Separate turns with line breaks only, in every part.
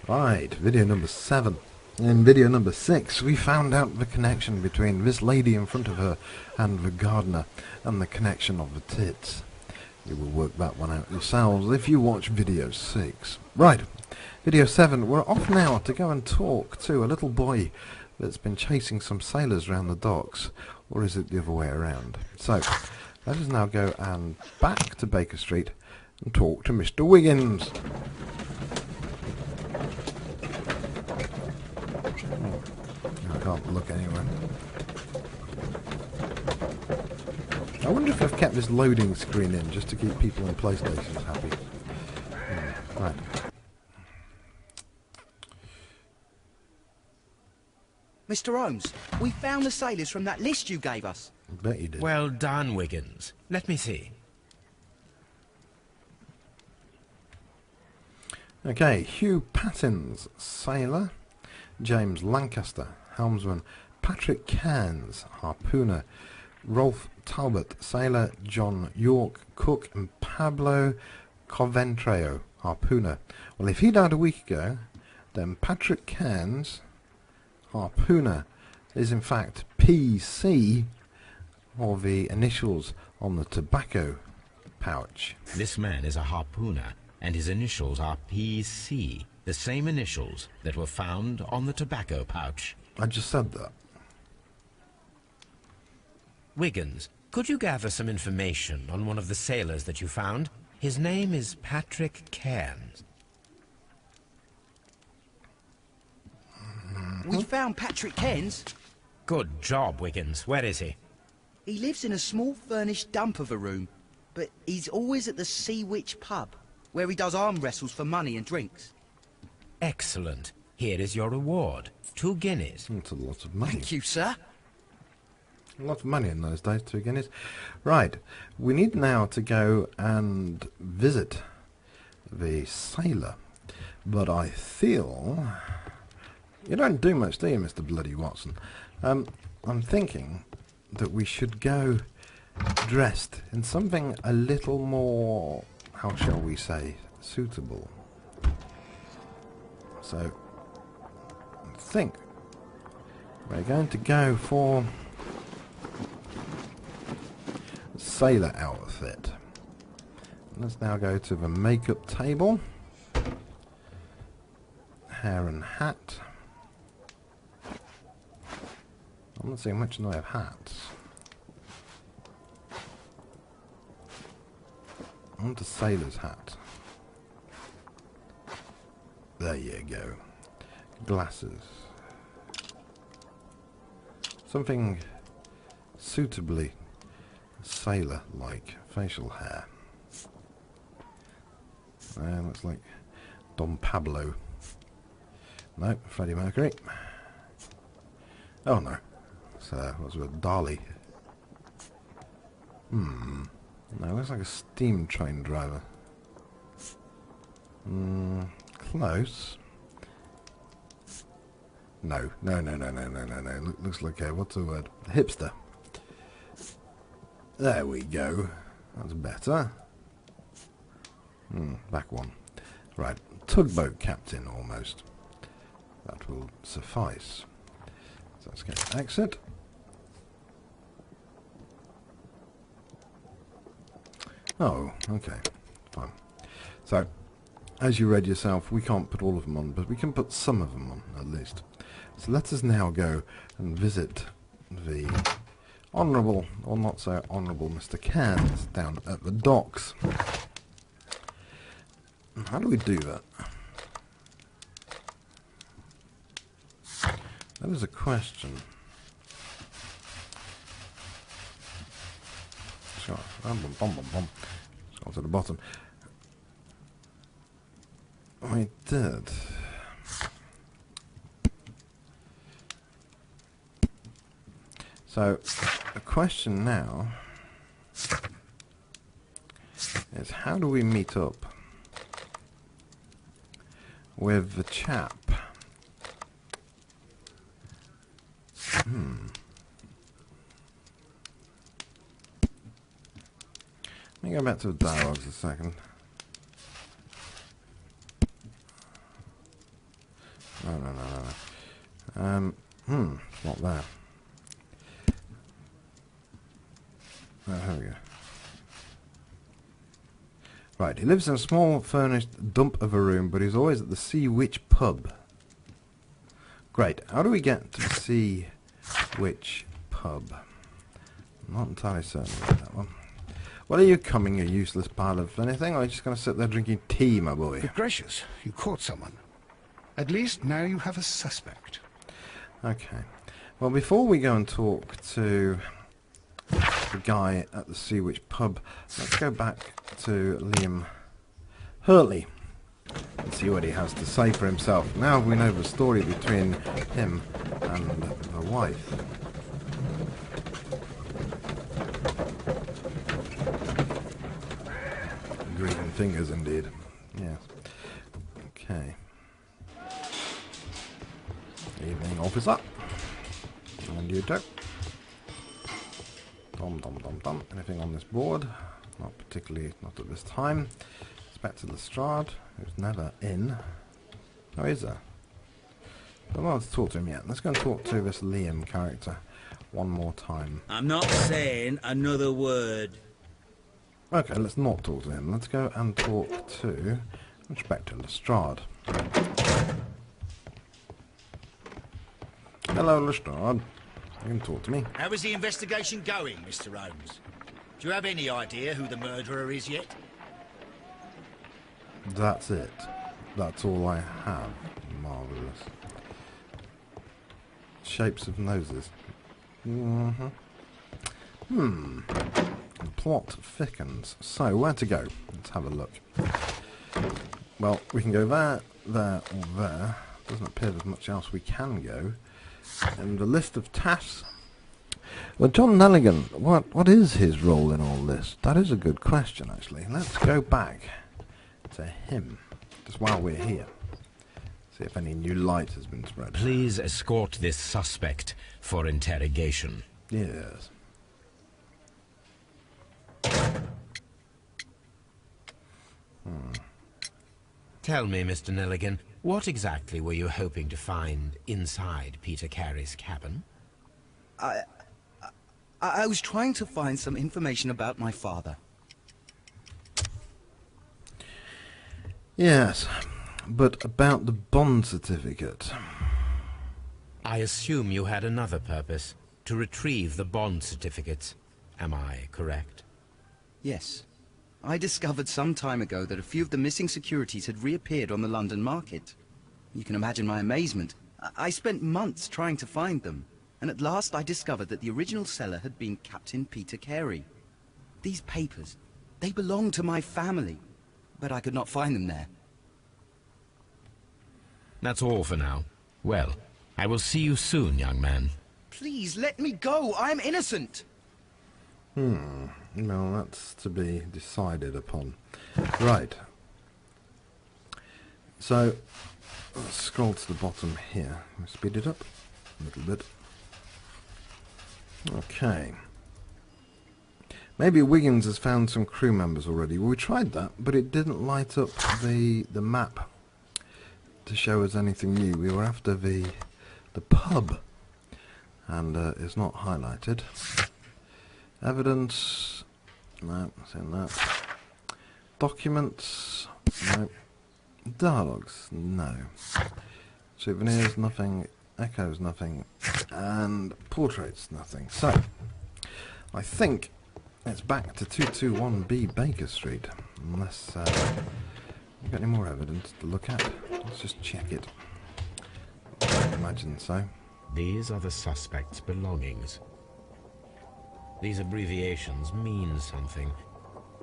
Right, video number 7. In video number 6, we found out the connection between this lady in front of her and the gardener, and the connection of the tits. You will work that one out yourselves if you watch video 6. Right, video 7, we're off now to go and talk to a little boy that's been chasing some sailors around the docks, or is it the other way around? So, let us now go and back to Baker Street and talk to Mr. Wiggins. I can't look anywhere. I wonder if I've kept this loading screen in just to keep people on PlayStations happy. Right.
Mr. Holmes, we found the sailors from that list you gave us.
I bet you did.
Well done, Wiggins. Let me see.
Okay, Hugh Pattins, sailor. James Lancaster, helmsman. Patrick Cairns, harpooner. Rolf Talbot, sailor. John York, cook. And Pablo Coventreo, harpooner. Well, if he died a week ago, then Patrick Cairns, harpooner, is in fact PC, or the initials on the tobacco pouch.
This man is a harpooner, and his initials are PC, the same initials that were found on the tobacco pouch.
I just said that.
Wiggins, could you gather some information on one of the sailors that you found? His name is Patrick Cairns.
We found Patrick Cairns.
Good job, Wiggins. Where is he?
He lives in a small furnished dump of a room, but he's always at the Sea Witch pub, where he does arm wrestles for money and drinks.
Excellent. Here is your reward. 2 guineas.
That's a lot of money.
Thank you, sir.
A lot of money in those days, 2 guineas. Right, we need now to go and visit the sailor. But I feel... You don't do much, do you, Mr. Bloody Watson? I'm thinking that we should go dressed in something a little more, how shall we say, suitable. So, I think we're going to go for sailor outfit. Let's now go to the makeup table. Hair and hat. I'm not seeing much in the way of hats. I want a sailor's hat. There you go. Glasses. Something suitably sailor-like. Facial hair. Looks like Don Pablo. No, Freddie Mercury. Oh no. What's with Dali? No, looks like a steam train driver. Close. No. Looks like a, what's the word? A hipster. There we go. That's better. Back one. Right. Tugboat captain, almost. That will suffice. So let's get exit. Oh, okay. Fine. So, as you read yourself, we can't put all of them on, but we can put some of them on, at least. So let us now go and visit the honourable, or not so honourable, Mr. Cairns down at the docks. How do we do that? That is a question. Sure. Let's go to the bottom. I did. So, the question now is, how do we meet up with the chap? Let me go back to the dialogues a second. No. It's not there. Oh, here we go. Right, he lives in a small furnished dump of a room, but he's always at the Sea Witch pub. Great. How do we get to the Sea Witch pub? I'm not entirely certain about that one. Well, are you coming, you useless pile of anything, or are you just going to sit there drinking tea, my boy?
Good gracious, you caught someone. At least now you have a suspect.
Okay. Well, before we go and talk to the guy at the Sea Witch pub, let's go back to Liam Hurtley and see what he has to say for himself. Now we know the story between him and the wife. Green fingers indeed. Yes. Okay. Evening, officer. And you too. Dum. Anything on this board? Not particularly, not at this time. Inspector Lestrade, who's never in. Oh, is there? I don't want to talk to him yet. Let's go and talk to this Liam character one more time.
I'm not saying another word.
Okay, let's not talk to him. Let's go and talk to Inspector Lestrade. Hello, Lestrade. You can talk to me.
How is the investigation going, Mr. Holmes? Do you have any idea who the murderer is yet?
That's it. That's all I have. Marvellous. Shapes of noses. The plot thickens. So, where to go? Let's have a look. Well, we can go there, there, or there. Doesn't appear there's much else we can go. And the list of tasks. Well, John Nelligan, what is his role in all this? That is a good question, actually. Let's go back to him, just while we're here. See if any new light has been spread.
Please escort this suspect for interrogation.
Yes.
Tell me, Mr. Nelligan, what exactly were you hoping to find inside Peter Carey's cabin?
I was trying to find some information about my father.
Yes, but about the bond certificate.
I assume you had another purpose, to retrieve the bond certificates. Am I correct?
Yes. I discovered some time ago that a few of the missing securities had reappeared on the London market. You can imagine my amazement. I spent months trying to find them, and at last I discovered that the original seller had been Captain Peter Carey. These papers, they belonged to my family, but I could not find them there.
That's all for now. Well, I will see you soon, young man.
Please, let me go! I'm innocent!
Well, that's to be decided upon. Right. So, let's scroll to the bottom here. Speed it up a little bit. Okay. Maybe Wiggins has found some crew members already. Well, we tried that, but it didn't light up the map to show us anything new. We were after the pub, and it's not highlighted. Evidence, no, seen that. Documents, no. Dialogues, no. Souvenirs, nothing. Echoes, nothing. And portraits, nothing. So, I think it's back to 221B Baker Street. Unless we've got any more evidence to look at. Let's just check it. I imagine so.
These are the suspect's belongings. These abbreviations mean something,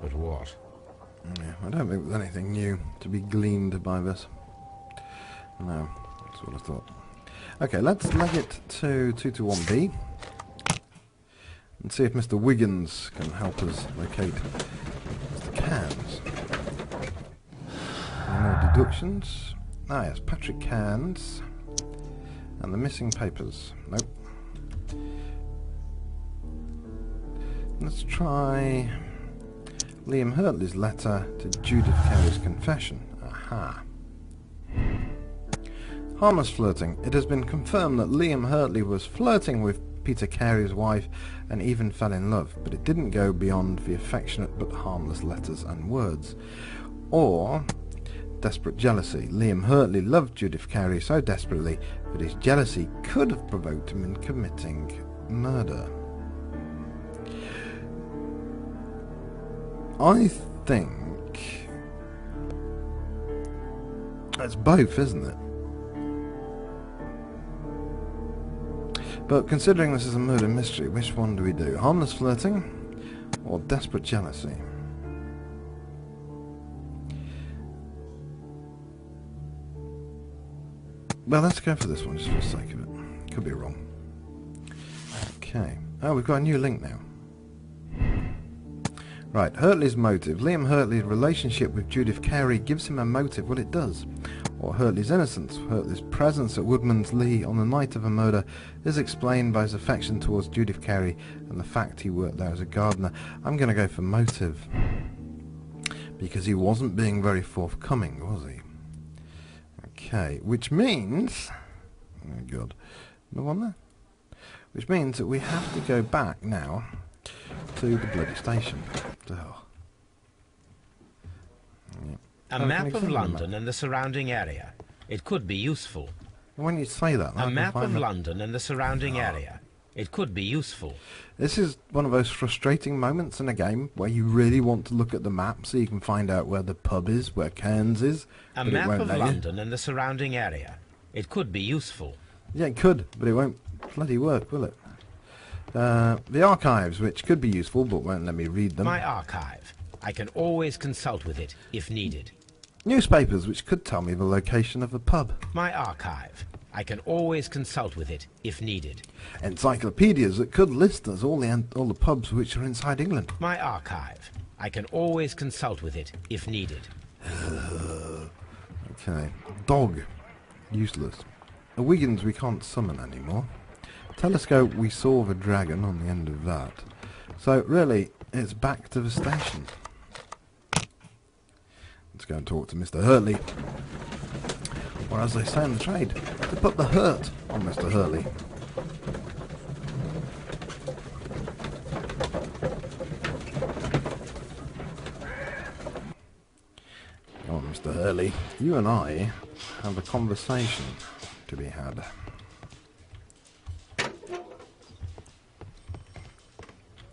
but what?
Yeah, I don't think there's anything new to be gleaned by this. No, that's what I thought. Okay, let's leg it to 221B and see if Mr. Wiggins can help us locate Mr. Cairns. Any more deductions? Ah yes, Patrick Cairns and the missing papers. Nope. Let's try Liam Hurtley's letter to Judith Carey's confession. Aha. Harmless flirting. It has been confirmed that Liam Hurtley was flirting with Peter Carey's wife and even fell in love, but it didn't go beyond the affectionate but harmless letters and words. Or desperate jealousy. Liam Hurtley loved Judith Carey so desperately that his jealousy could have provoked him in committing murder. I think it's both, isn't it? But considering this is a murder mystery, which one do we do? Harmless flirting or desperate jealousy? Well, let's go for this one just for the sake of it. Could be wrong. Okay. Oh, we've got a new link now. Right, Hurtley's motive. Liam Hurtley's relationship with Judith Carey gives him a motive. Well, it does. Or Hurtley's innocence. Hurtley's presence at Woodman's Lee on the night of a murder is explained by his affection towards Judith Carey and the fact he worked there as a gardener. I'm going to go for motive. Because he wasn't being very forthcoming, was he? Okay, which means... oh god. No one there? Which means that we have to go back now to the bloody station. Oh. Yeah.
A map of London and the surrounding area. It could be useful.
When you say that...
A map of London and the surrounding area. It could be useful.
This is one of those frustrating moments in a game where you really want to look at the map so you can find out where the pub is, where Cairns is.
A map of London and the surrounding area. It could be useful.
Yeah, it could, but it won't bloody work, will it? The archives, which could be useful, but won't let me read them.
My archive. I can always consult with it, if needed.
Newspapers, which could tell me the location of the pub.
My archive. I can always consult with it, if needed.
Encyclopedias that could list us all the pubs which are inside England.
My archive. I can always consult with it, if needed.
Okay. Dog. Useless. The Wiggins we can't summon anymore. Telescope, we saw the dragon on the end of that. So, really, it's back to the station. Let's go and talk to Mr. Hurtley. Or as they say in the trade, to put the hurt on Mr. Hurtley. Come on, Mr. Hurtley. You and I have a conversation to be had.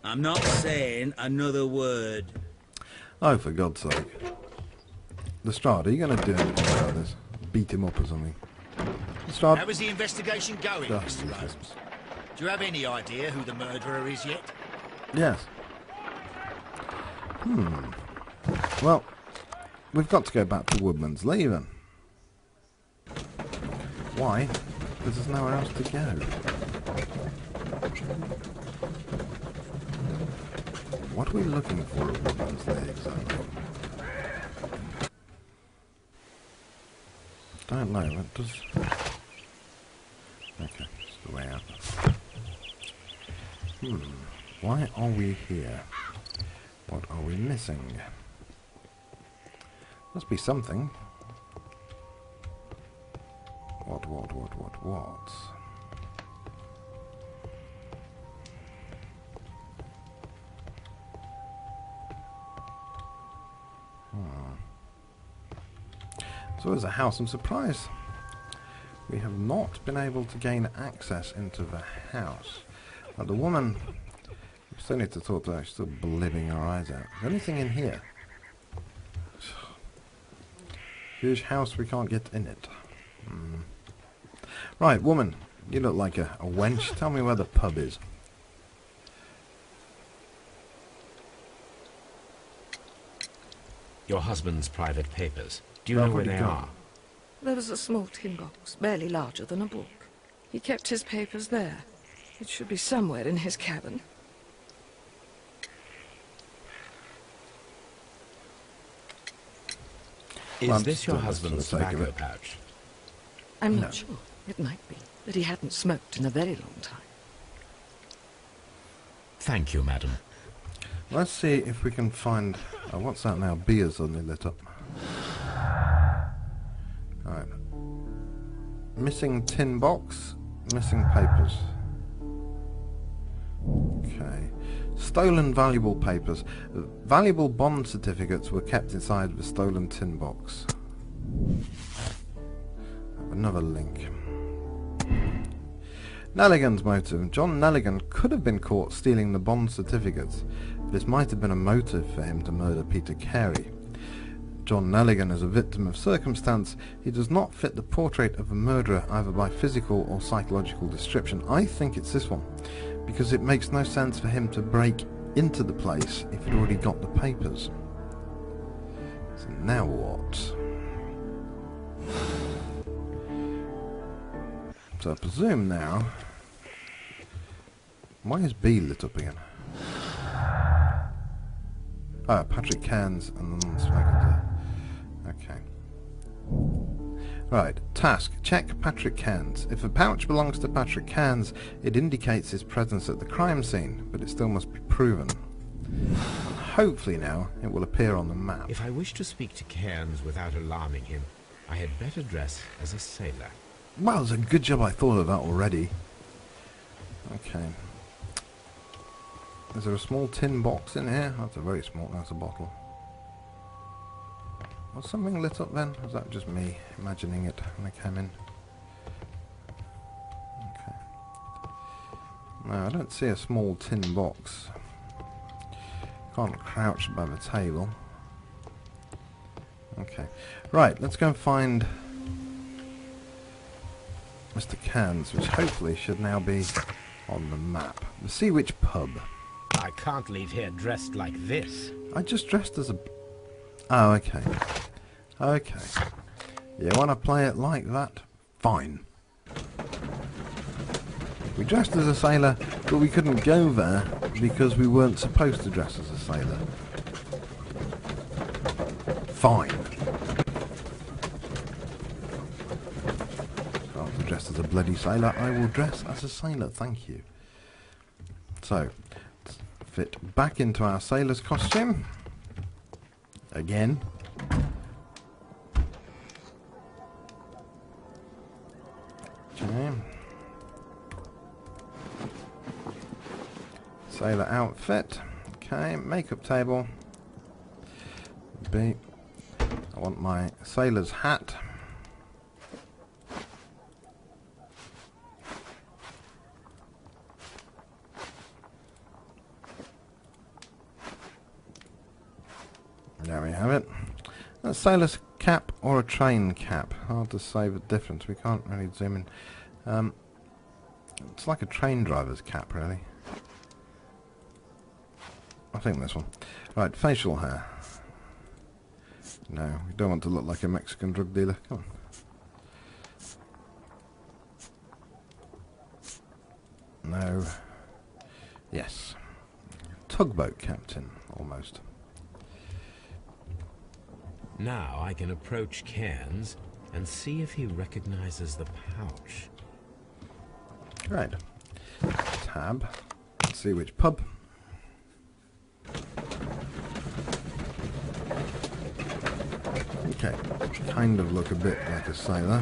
I'm not saying another word.
Oh, for God's sake. Lestrade, are you going to do anything about this? Beat him up or something? Lestrade?
How is the investigation going, Mr. Holmes? Do you have any idea who the murderer is yet?
Yes. Well, we've got to go back to Woodman's Lee then. Why? Because there's nowhere else to go. What are we looking for at Woodman's Lee exactly? Don't know, that does... okay, it's the way out. Why are we here? What are we missing? Must be something. What? So there's a house. I'm surprised we have not been able to gain access into the house. Now the woman, we still need to talk to her. She's still blibbing her eyes out. Is there anything in here? Huge house, we can't get in it. Right, woman, you look like a wench. Tell me where the pub is.
Your husband's private papers. Do you know where they are?
There was a small tin box, barely larger than a book. He kept his papers there. It should be somewhere in his cabin.
Is this your husband's tobacco pouch?
I'm not sure. It might be, but he hadn't smoked in a very long time.
Thank you, madam.
Let's see if we can find... oh, what's that now? Beer's suddenly lit up. Alright. Missing tin box, missing papers. Okay. Stolen valuable papers. Valuable bond certificates were kept inside the stolen tin box. Another link. Nelligan's motive. John Nelligan could have been caught stealing the bond certificates. This might have been a motive for him to murder Peter Carey. John Nelligan is a victim of circumstance. He does not fit the portrait of a murderer either by physical or psychological description. I think it's this one, because it makes no sense for him to break into the place if he'd already got the papers. So now what? So I presume now... Why is B lit up again? Oh, Patrick Cairns and the non-smoker. Okay. Right, task. Check Patrick Cairns. If a pouch belongs to Patrick Cairns, it indicates his presence at the crime scene, but it still must be proven. And hopefully now it will appear on the map.
If I wish to speak to Cairns without alarming him, I had better dress as a sailor.
Well, it's a good job I thought of that already. Okay. Is there a small tin box in here? That's a very small, that's a bottle. Was something lit up then? Was that just me imagining it when I came in? Okay. No, I don't see a small tin box. Can't crouch by the table. Okay. Right, let's go and find Mr. Cairns, which hopefully should now be on the map. Let's see which pub.
I can't leave here dressed like this.
I just dressed as a... Oh, okay. Okay. You want to play it like that? Fine. We dressed as a sailor, but we couldn't go there because we weren't supposed to dress as a sailor. Fine. Rather dressed as a bloody sailor, I will dress as a sailor, thank you. So, let's fit back into our sailor's costume. Again. Okay. Sailor outfit. Okay, makeup table. B. I want my sailor's hat. There we have it. A sailor's cap or a train cap. Hard to say the difference. We can't really zoom in. It's like a train driver's cap, really. I think this one. Right, facial hair. No, we don't want to look like a Mexican drug dealer. Come on. No. Yes. Tugboat captain, almost.
Now I can approach Cairns and see if he recognizes the pouch.
Right. Tab. Let's see which pub. Okay. Kind of look a bit like a sailor.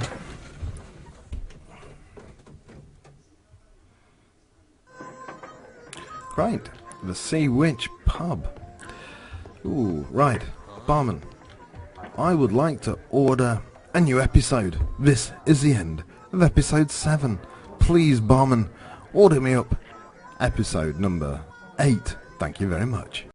Right. The Sea Witch pub. Ooh, right. Barman. I would like to order a new episode. This is the end of episode 7. Please, barman, order me up episode number 8. Thank you very much.